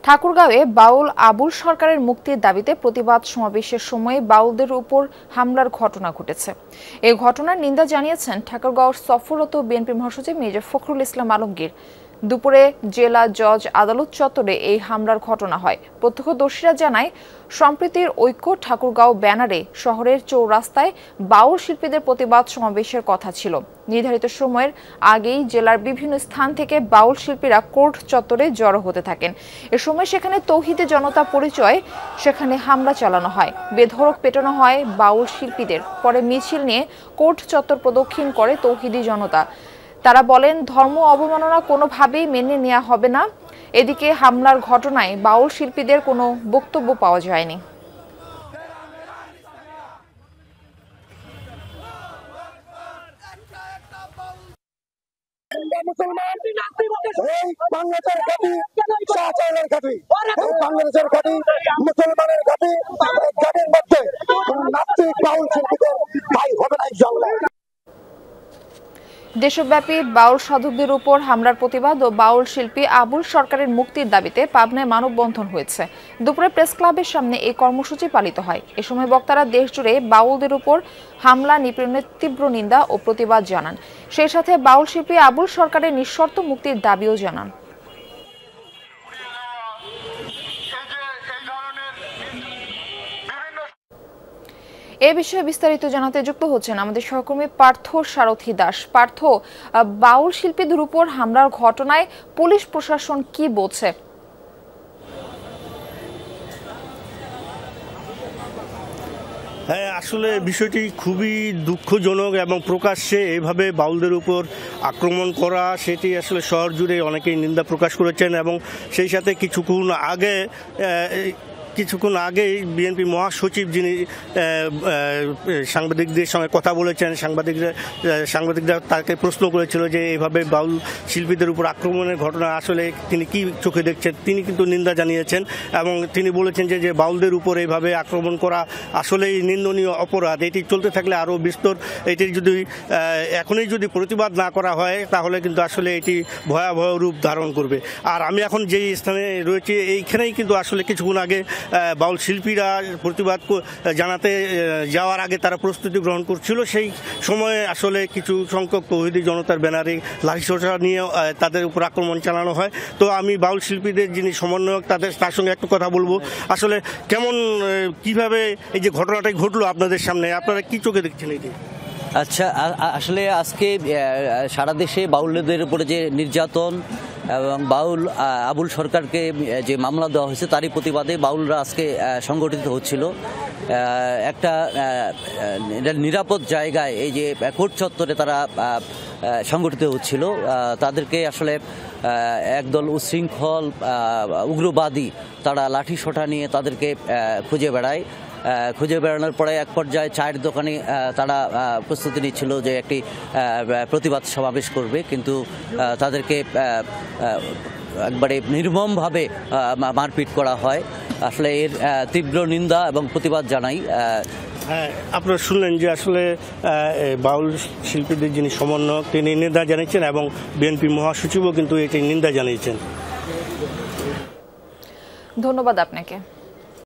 ঠাকুরগাঁওয়ে বাউল আবুল সরকারের মুক্তির দাবিতে প্রতিবাদ সমাবেশের সময় বাউলদের উপর হামলার ঘটনা ঘটেছে। এই ঘটনার নিন্দা জানিয়েছেন ঠাকুরগাঁও সফররত বিএনপি মহাসচিব মির্জা ফখরুল ইসলাম আলমগীর। দুপুরে জেলা জজ আদালত চত্বরে এই হামলার ঘটনা হয়। প্রত্যক্ষদর্শীরা জানায়, সম্প্রীতির ঐক্য ঠাকুরগাঁও ব্যানারে শহরের চৌরাস্তায় বাউল শিল্পীদের প্রতিবাদ সমাবেশের কথা ছিল। নির্ধারিত সময়ের আগেই জেলার বিভিন্ন স্থান থেকে বাউল শিল্পীরা কোর্ট চত্বরে জড়ো হতে থাকেন। এ সময় সেখানে তৌহিদে জনতা পরিচয় সেখানে হামলা চালানো হয়। বেধড়ক পেটানো হয় বাউল শিল্পীদের। পরে মিছিল নিয়ে কোর্ট চত্বর প্রদক্ষিণ করে তৌহিদি জনতা। তারা বলেন, ধর্ম অবমাননা কোনোভাবেই মেনে নেওয়া হবে না। এদিকে হামলার ঘটনায় বাউল শিল্পীদের কোনো বক্তব্য পাওয়া যায়নি। বাংলাদেশের ঘাঁটি মুসলমানের ঘাঁটি, ঘাঁটির মধ্যে নাস্তিক বাউল শিল্পীদের ভাই হবে না ইনশাআল্লাহ। দেশব্যাপী বাউল সাধকদের উপর হামলার প্রতিবাদ ও বাউল শিল্পী আবুল সরকারের মুক্তির দাবিতে পাবনায় মানববন্ধন হয়েছে। দুপুরে প্রেস ক্লাবের সামনে এই কর্মসূচি পালিত হয়। এ সময় বক্তারা দেশজুড়ে বাউলদের উপর হামলা নিপীড়নের তীব্র নিন্দা ও প্রতিবাদ জানান। সেই সাথে বাউল শিল্পী আবুল সরকারের নিঃশর্ত মুক্তির দাবিও জানান। এ বিষয়ে বিস্তারিত জানাতে যুক্ত হচ্ছেন আমাদের সহকর্মী পার্থ সারথী দাস। পার্থ, বাউল শিল্পীদের উপর হামলার ঘটনায় পুলিশ প্রশাসন কি বলছে? হ্যাঁ, আসলে বিষয়টি খুবই দুঃখজনক এবং প্রকাশ্যে এভাবে বাউলদের উপর আক্রমণ করা, সেটি আসলে শহর জুড়ে অনেকেই নিন্দা প্রকাশ করেছেন। এবং সেই সাথে কিছুক্ষণ আগেই বিএনপি মহাসচিব যিনি সাংবাদিকদের সঙ্গে কথা বলেছেন, সাংবাদিকরা তাকে প্রশ্ন করেছিল যে এভাবে বাউল শিল্পীদের উপর আক্রমণের ঘটনা আসলে তিনি কি চোখে দেখছেন। তিনি কিন্তু নিন্দা জানিয়েছেন এবং তিনি বলেছেন যে বাউলদের উপর এইভাবে আক্রমণ করা আসলেই নিন্দনীয় অপরাধ। এটি চলতে থাকলে আরও বিস্তর, এটির এখনই যদি প্রতিবাদ না করা হয় তাহলে কিন্তু আসলে এটি ভয়াবহ রূপ ধারণ করবে। আর আমি এখন যেই স্থানে রয়েছি এইখানেই কিন্তু আসলে কিছুক্ষণ আগে বাউল শিল্পীরা প্রতিবাদ জানাতে যাওয়ার আগে তারা প্রস্তুতি গ্রহণ করছিল। সেই সময়ে আসলে কিছু সংখ্যক তৌহিদি জনতার ব্যানারে লাঠিসোঁটা নিয়ে তাদের উপর আক্রমণ চালানো হয়। তো আমি বাউল শিল্পীদের যিনি সমন্বয়ক তার সঙ্গে একটু কথা বলবো। আসলে কিভাবে এই যে ঘটনাটাই ঘটলো আপনাদের সামনে, আপনারা কি চোখে দেখছেন এটি? আচ্ছা, আসলে আজকে সারা দেশে বাউলদের উপরে যে নির্যাতন এবং বাউল আবুল সরকারকে যে মামলা দেওয়া হয়েছে তারই প্রতিবাদে বাউলরা আজকে সংগঠিত হচ্ছিল একটা নিরাপদ জায়গায়। এই যে কোর্ট চত্বরে তারা সংগঠিত হচ্ছিল, তাদেরকে আসলে একদল উচ্ছৃঙ্খল উগ্রবাদী তারা লাঠিসোঁটা নিয়ে তাদেরকে খুঁজে বেড়ানোর পরে এক পর্যায়ে চায়ের দোকানে তারা প্রস্তুতি নিচ্ছিল যে একটি প্রতিবাদ সমাবেশ করবে, কিন্তু তাদেরকে একবারে নির্মমভাবে মারপিট করা হয়। আসলে এর তীব্র নিন্দা এবং প্রতিবাদ জানাই। হ্যাঁ, আপনারা শুনলেন যে আসলে বাউল শিল্পীদের যিনি সমন্বয়ক তিনি নিন্দা জানিয়েছেন এবং বিএনপি মহাসচিবও কিন্তু এটি নিন্দা জানিয়েছেন। ধন্যবাদ আপনাকে।